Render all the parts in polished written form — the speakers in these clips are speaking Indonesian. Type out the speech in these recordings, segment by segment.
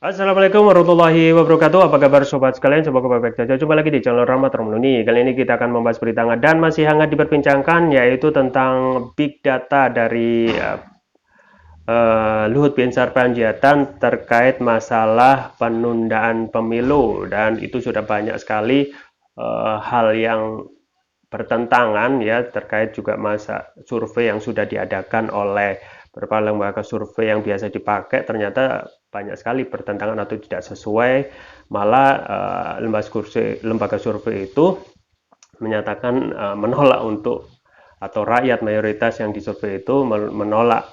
Assalamualaikum warahmatullahi wabarakatuh. Apa kabar sobat sekalian? Semoga baik-baik saja. Jumpa lagi di channel Rahmat Romluni. Kali ini kita akan membahas berita hangat dan masih hangat diperbincangkan, yaitu tentang big data dari Luhut Binsar Panjaitan terkait masalah penundaan pemilu, dan itu sudah banyak sekali hal yang bertentangan ya, terkait juga masa survei yang sudah diadakan oleh beberapa lembaga survei yang biasa dipakai, ternyata banyak sekali bertentangan atau tidak sesuai. Malah lembaga survei itu menyatakan menolak untuk, atau rakyat mayoritas yang disurvei itu menolak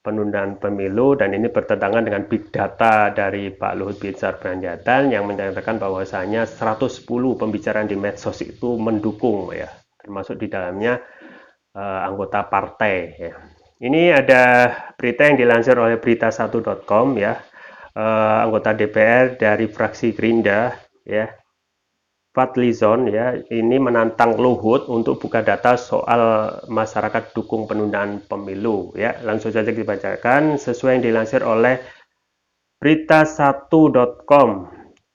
penundaan pemilu, dan ini bertentangan dengan big data dari Pak Luhut Binsar Panjaitan yang menyatakan bahwasanya 110 pembicaraan di medsos itu mendukung ya, termasuk di dalamnya anggota partai ya. Ini ada berita yang dilansir oleh berita1.com ya, anggota DPR dari fraksi Gerindra ya, Fadlizon ya, ini menantang Luhut untuk buka data soal masyarakat dukung penundaan pemilu ya. Langsung saja dibacakan sesuai yang dilansir oleh berita1.com.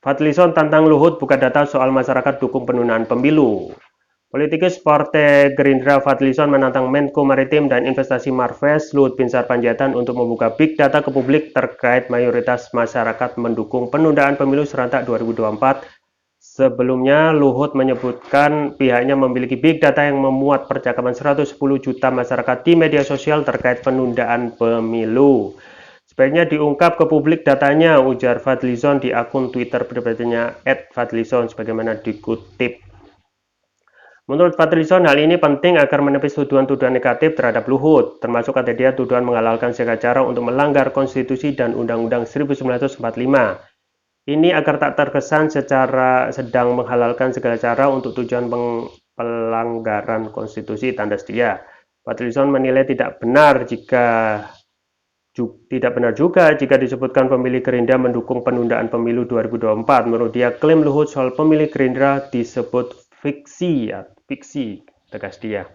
Fadlizon tantang Luhut buka data soal masyarakat dukung penundaan pemilu. Politikus Partai Gerindra Fadlizon menantang Menko Maritim dan Investasi Marves Luhut Binsar Panjaitan untuk membuka big data ke publik terkait mayoritas masyarakat mendukung penundaan pemilu serentak 2024. Sebelumnya, Luhut menyebutkan pihaknya memiliki big data yang memuat percakapan 110 juta masyarakat di media sosial terkait penundaan pemilu. Sebaiknya diungkap ke publik datanya, ujar Fadlizon di akun Twitter pribadinya @fadlizon sebagaimana dikutip. Menurut Fadlizon, hal ini penting agar menepis tuduhan-tuduhan negatif terhadap Luhut, termasuk kata dia tuduhan menghalalkan segala cara untuk melanggar konstitusi dan Undang-Undang 1945. Ini agar tak terkesan secara sedang menghalalkan segala cara untuk tujuan pelanggaran konstitusi, tanda dia. Fadlizon menilai tidak benar juga jika disebutkan pemilih Gerindra mendukung penundaan pemilu 2024. Menurut dia, klaim Luhut soal pemilih Gerindra disebut fiksi, tegas dia.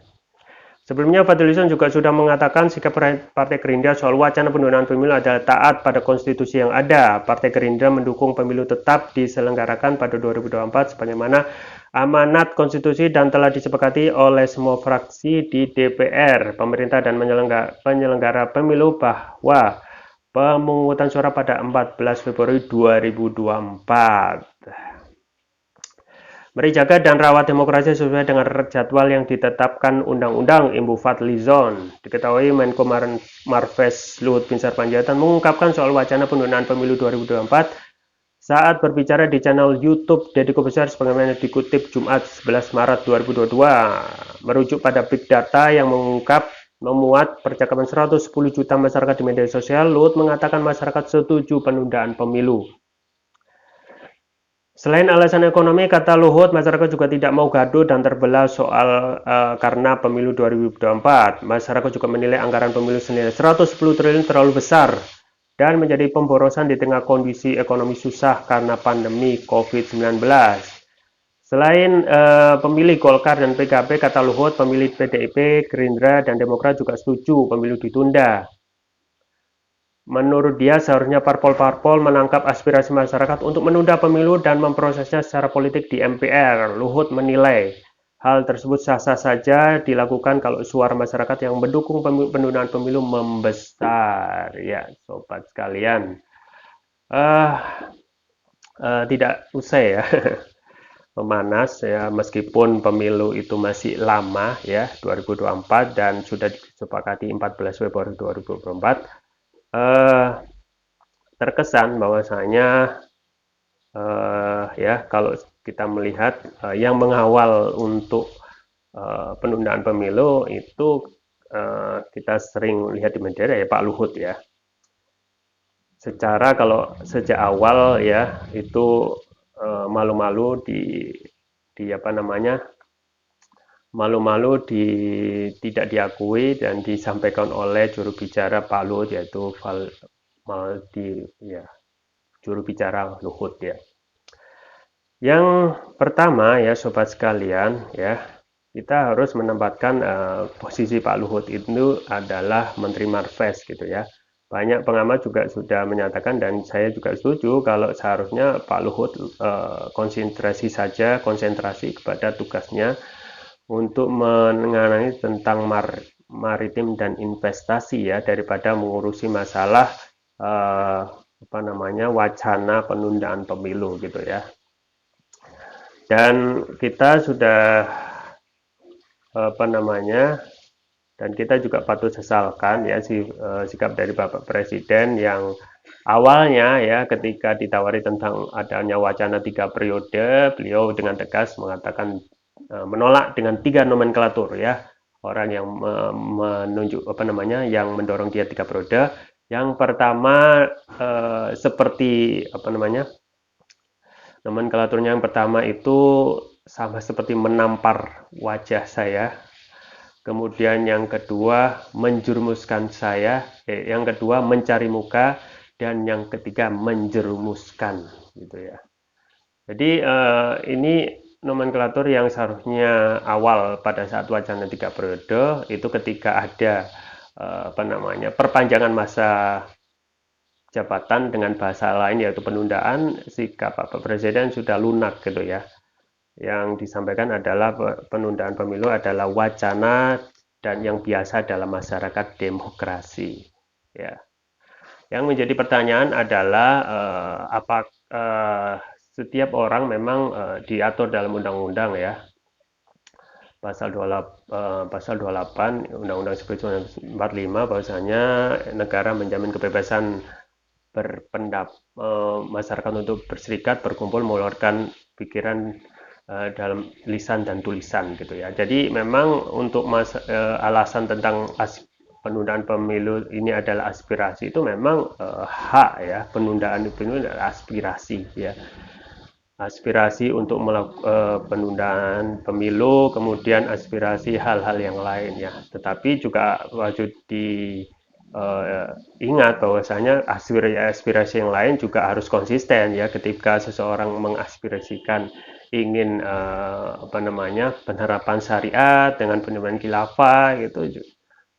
Sebelumnya, Fadlizon juga sudah mengatakan sikap Partai Gerindra soal wacana penundaan pemilu adalah taat pada konstitusi yang ada. Partai Gerindra mendukung pemilu tetap diselenggarakan pada 2024 sebagaimana amanat konstitusi dan telah disepakati oleh semua fraksi di DPR, pemerintah, dan penyelenggara pemilu bahwa pemungutan suara pada 14 Februari 2024. Mari jaga dan rawat demokrasi sesuai dengan jadwal yang ditetapkan undang-undang, imbu Fadlizon. Diketahui Menko Marves Luhut Binsar Panjaitan mengungkapkan soal wacana penundaan pemilu 2024 saat berbicara di channel YouTube Deddy Corbuzier sebagaimana dikutip Jumat 11 Maret 2022. Merujuk pada big data yang memuat percakapan 110 juta masyarakat di media sosial, Luhut mengatakan masyarakat setuju penundaan pemilu. Selain alasan ekonomi, kata Luhut, masyarakat juga tidak mau gaduh dan terbelah soal karena pemilu 2024. Masyarakat juga menilai anggaran pemilu senilai 110 triliun terlalu besar dan menjadi pemborosan di tengah kondisi ekonomi susah karena pandemi COVID-19. Selain pemilih Golkar dan PKB, kata Luhut, pemilih PDIP, Gerindra, dan Demokrat juga setuju pemilu ditunda. Menurut dia, seharusnya parpol-parpol menangkap aspirasi masyarakat untuk menunda pemilu dan memprosesnya secara politik di MPR. Luhut menilai hal tersebut sah-sah saja dilakukan kalau suara masyarakat yang mendukung penundaan pemilu membesar. Ya, sobat sekalian, tidak usai ya memanas ya, meskipun pemilu itu masih lama ya, 2024, dan sudah disepakati 14 Februari 2024. Terkesan bahwasanya ya, kalau kita melihat yang mengawal untuk penundaan pemilu itu kita sering lihat di media ya, Pak Luhut ya. Secara kalau sejak awal ya itu malu-malu di apa namanya, tidak diakui dan disampaikan oleh juru bicara Pak Luhut, yaitu juru bicara Luhut ya. Yang pertama ya, sobat sekalian ya, kita harus menempatkan posisi Pak Luhut itu adalah Menteri Marves gitu ya. banyak pengamat juga sudah menyatakan dan saya juga setuju kalau seharusnya Pak Luhut konsentrasi kepada tugasnya untuk menangani tentang maritim dan investasi ya daripada mengurusi masalah wacana penundaan pemilu gitu ya. Dan kita sudah dan kita juga patut sesalkan ya sikap dari Bapak Presiden yang awalnya ya ketika ditawari tentang adanya wacana 3 periode, beliau dengan tegas mengatakan menolak dengan 3 nomenklatur ya orang yang menunjuk yang mendorong dia 3 periode. Yang pertama seperti nomenklaturnya yang pertama itu sama seperti menampar wajah saya. Kemudian yang kedua menjerumuskan saya, yang kedua mencari muka, dan yang ketiga menjerumuskan gitu ya. Jadi ini nomenklatur yang seharusnya awal pada saat wacana 3 periode itu ketika ada perpanjangan masa jabatan dengan bahasa lain yaitu penundaan, sikap Bapak Presiden sudah lunak gitu ya. Yang disampaikan adalah penundaan pemilu adalah wacana dan yang biasa dalam masyarakat demokrasi ya. Yang menjadi pertanyaan adalah setiap orang memang diatur dalam undang-undang ya, pasal 28 Undang-Undang 1945 bahwasanya negara menjamin kebebasan masyarakat untuk berserikat, berkumpul, mengeluarkan pikiran dalam lisan dan tulisan gitu ya. Jadi memang untuk alasan tentang penundaan pemilu ini adalah aspirasi itu memang hak ya, penundaan pemilu adalah aspirasi ya. Aspirasi untuk melakukan penundaan pemilu, kemudian aspirasi hal-hal yang lain ya. Tetapi juga wajib ingat bahwasanya aspirasi yang lain juga harus konsisten ya ketika seseorang mengaspirasikan ingin penerapan syariat dengan penerapan khilafah gitu,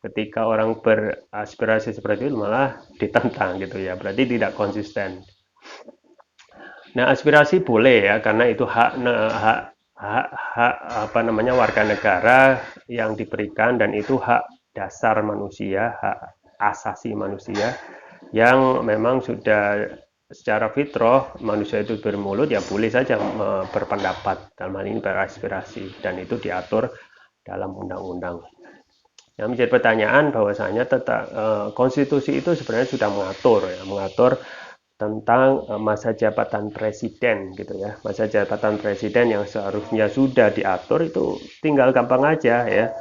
ketika orang beraspirasi seperti itu malah ditentang gitu ya, berarti tidak konsisten. Nah, aspirasi boleh ya karena itu hak warga negara yang diberikan dan itu hak dasar manusia, hak asasi manusia yang memang sudah secara fitrah manusia itu bermulut ya boleh saja berpendapat, dalam hal ini beraspirasi, dan itu diatur dalam undang-undang. Yang menjadi pertanyaan bahwasanya konstitusi itu sebenarnya sudah mengatur tentang masa jabatan presiden gitu ya. Masa jabatan presiden yang seharusnya sudah diatur itu tinggal gampang aja ya.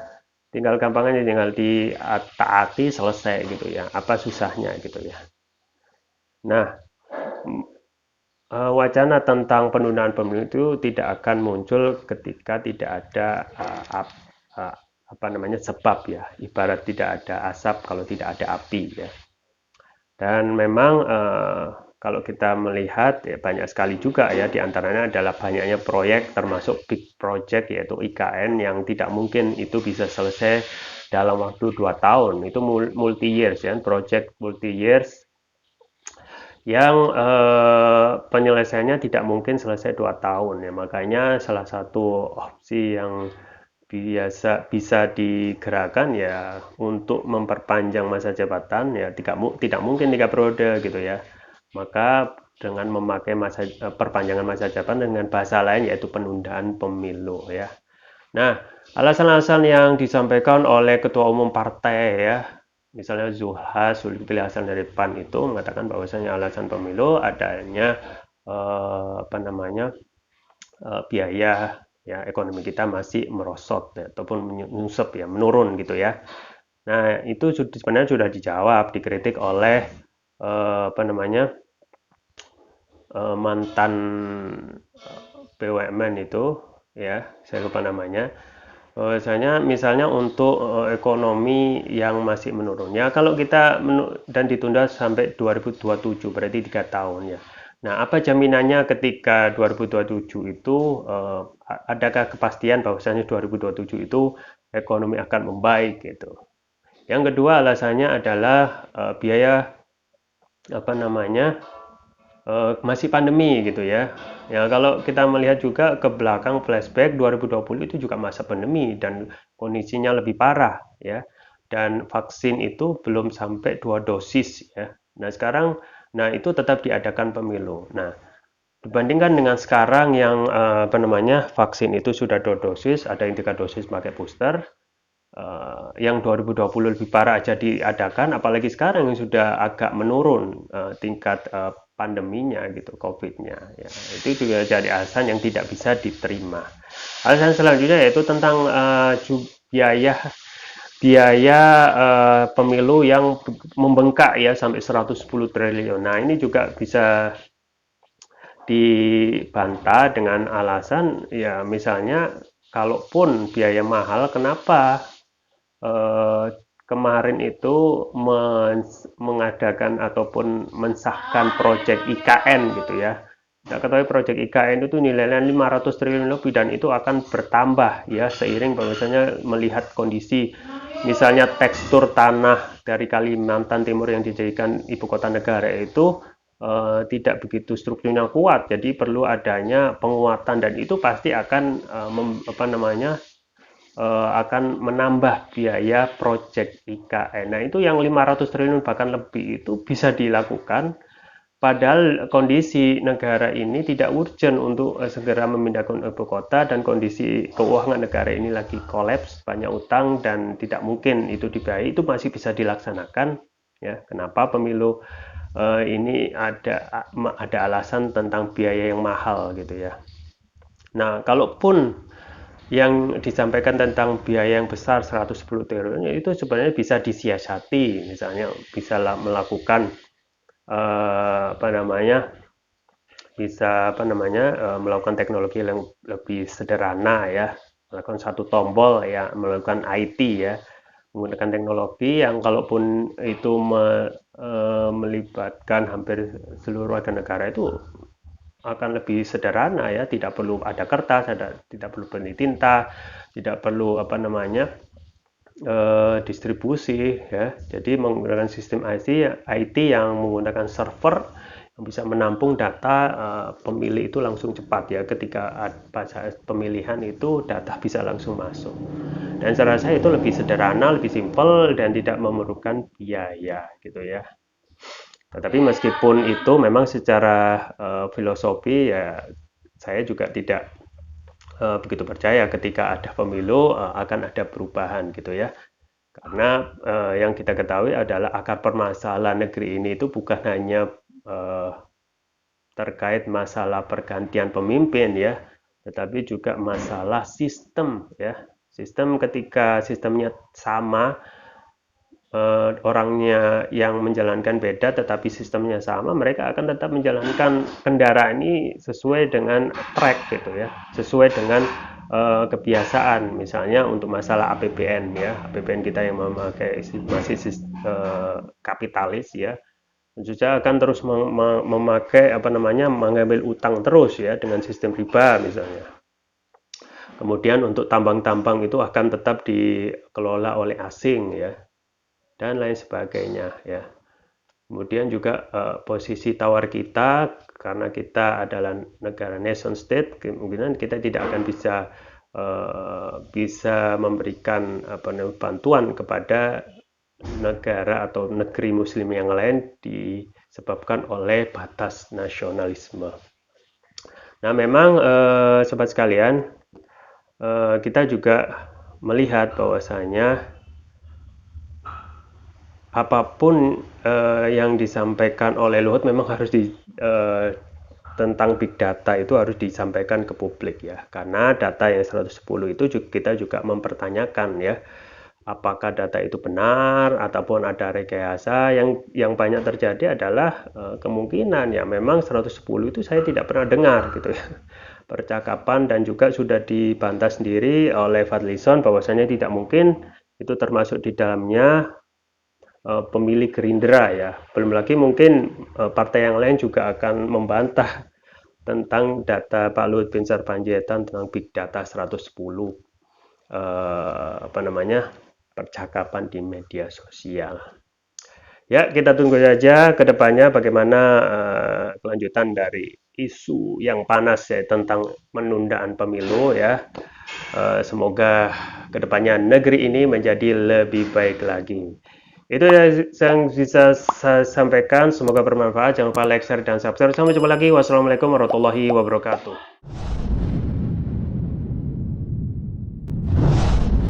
Tinggal ditaati selesai gitu ya. Apa susahnya gitu ya. Nah, wacana tentang penundaan pemilu itu tidak akan muncul ketika tidak ada sebab ya. Ibarat tidak ada asap kalau tidak ada api ya. Dan memang kalau kita melihat ya banyak sekali juga ya, diantaranya adalah banyaknya proyek termasuk big project yaitu IKN yang tidak mungkin itu bisa selesai dalam waktu 2 tahun. Itu multi years ya, project multi years yang penyelesaiannya tidak mungkin selesai 2 tahun ya. Makanya salah satu opsi yang bisa digerakkan ya untuk memperpanjang masa jabatan ya tidak mungkin 3 periode gitu ya. Maka dengan memakai perpanjangan masa jabatan dengan bahasa lain yaitu penundaan pemilu ya. Nah, alasan-alasan yang disampaikan oleh ketua umum partai ya, misalnya Zulkifli Hasan dari PAN itu mengatakan bahwasanya alasan pemilu adanya biaya ya, ekonomi kita masih merosot ya, ataupun menyusep ya, menurun gitu ya. Nah, itu sebenarnya sudah dijawab, dikritik oleh mantan BUMN itu ya, saya lupa namanya. Bahwasanya misalnya untuk ekonomi yang masih menurun ya, kalau kita dan ditunda sampai 2027 berarti 3 tahun ya. Nah, apa jaminannya ketika 2027 itu adakah kepastian bahwasanya 2027 itu ekonomi akan membaik gitu. Yang kedua alasannya adalah biaya apa namanya masih pandemi gitu ya. Ya kalau kita melihat juga ke belakang flashback 2020 itu juga masa pandemi dan kondisinya lebih parah ya. Dan vaksin itu belum sampai 2 dosis ya. Nah sekarang, nah itu tetap diadakan pemilu. Nah dibandingkan dengan sekarang yang apa namanya vaksin itu sudah 2 dosis, ada yang 3 dosis pakai booster, yang 2020 lebih parah aja diadakan, apalagi sekarang yang sudah agak menurun tingkat pandeminya gitu, COVID-nya. Ya, itu juga jadi alasan yang tidak bisa diterima. Alasan selanjutnya yaitu tentang biaya biaya pemilu yang membengkak ya sampai 110 triliun. Nah, ini juga bisa dibantah dengan alasan ya misalnya kalaupun biaya mahal, kenapa eh, kemarin itu mengadakan ataupun mensahkan proyek IKN gitu ya. Kita ketahui proyek IKN itu nilainya 500 triliun lebih dan itu akan bertambah ya seiring bahwasanya melihat kondisi misalnya tekstur tanah dari Kalimantan Timur yang dijadikan ibu kota negara itu tidak begitu strukturnya kuat, jadi perlu adanya penguatan dan itu pasti akan apa namanya akan menambah biaya proyek IKN. Nah, itu yang 500 triliun bahkan lebih itu bisa dilakukan padahal kondisi negara ini tidak urgent untuk segera memindahkan ibu kota dan kondisi keuangan negara ini lagi kolaps, banyak utang dan tidak mungkin itu dibayar, itu masih bisa dilaksanakan ya. Kenapa pemilu ini ada alasan tentang biaya yang mahal gitu ya. Nah, kalaupun yang disampaikan tentang biaya yang besar 110 triliun itu sebenarnya bisa disiasati, misalnya bisa melakukan apa namanya bisa apa namanya melakukan teknologi yang lebih sederhana ya, melakukan satu tombol ya, melakukan IT ya, menggunakan teknologi yang kalaupun itu melibatkan hampir seluruh warga negara itu akan lebih sederhana ya, tidak perlu ada kertas, tidak perlu beli tinta, tidak perlu apa namanya distribusi ya. Jadi menggunakan sistem IT yang menggunakan server yang bisa menampung data pemilih itu langsung cepat ya. Ketika pada pemilihan itu data bisa langsung masuk. Dan saya rasa itu lebih sederhana, lebih simpel dan tidak memerlukan biaya gitu ya. Tetapi meskipun itu memang secara filosofi ya saya juga tidak begitu percaya ketika ada pemilu akan ada perubahan gitu ya. Karena yang kita ketahui adalah akar permasalahan negeri ini itu bukan hanya eh, terkait masalah pergantian pemimpin ya, tetapi juga masalah sistem ya. Sistem ketika sistemnya sama, orangnya yang menjalankan beda tetapi sistemnya sama, mereka akan tetap menjalankan kendaraan ini sesuai dengan track gitu ya, sesuai dengan kebiasaan. Misalnya untuk masalah APBN ya, APBN kita yang memakai masih kapitalis ya, tentu saja akan terus memakai apa namanya mengambil utang terus ya dengan sistem riba misalnya. Kemudian untuk tambang-tambang itu akan tetap dikelola oleh asing ya, dan lain sebagainya ya. Kemudian juga posisi tawar kita karena kita adalah negara nation state, kemungkinan kita tidak akan bisa memberikan apa namanya bantuan kepada negara atau negeri muslim yang lain disebabkan oleh batas nasionalisme. Nah, memang sobat sekalian, kita juga melihat bahwasanya apapun yang disampaikan oleh Luhut memang harus tentang big data itu harus disampaikan ke publik ya, karena data yang 110 itu kita juga mempertanyakan ya, apakah data itu benar ataupun ada rekayasa. Yang banyak terjadi adalah kemungkinan ya memang 110 itu saya tidak pernah dengar gitu ya percakapan, dan juga sudah dibantah sendiri oleh Fadlison bahwasanya tidak mungkin itu termasuk di dalamnya pemilih Gerindra ya. Belum lagi mungkin partai yang lain juga akan membantah tentang data Pak Luhut bin Sarpanjaitan tentang big data 110 apa namanya percakapan di media sosial. Ya, kita tunggu saja ke depannya bagaimana kelanjutan dari isu yang panas ya tentang penundaan pemilu ya. Semoga kedepannya negeri ini menjadi lebih baik lagi. Itu yang bisa saya sampaikan. Semoga bermanfaat. Jangan lupa like, share, dan subscribe. Sampai jumpa lagi. Wassalamualaikum warahmatullahi wabarakatuh.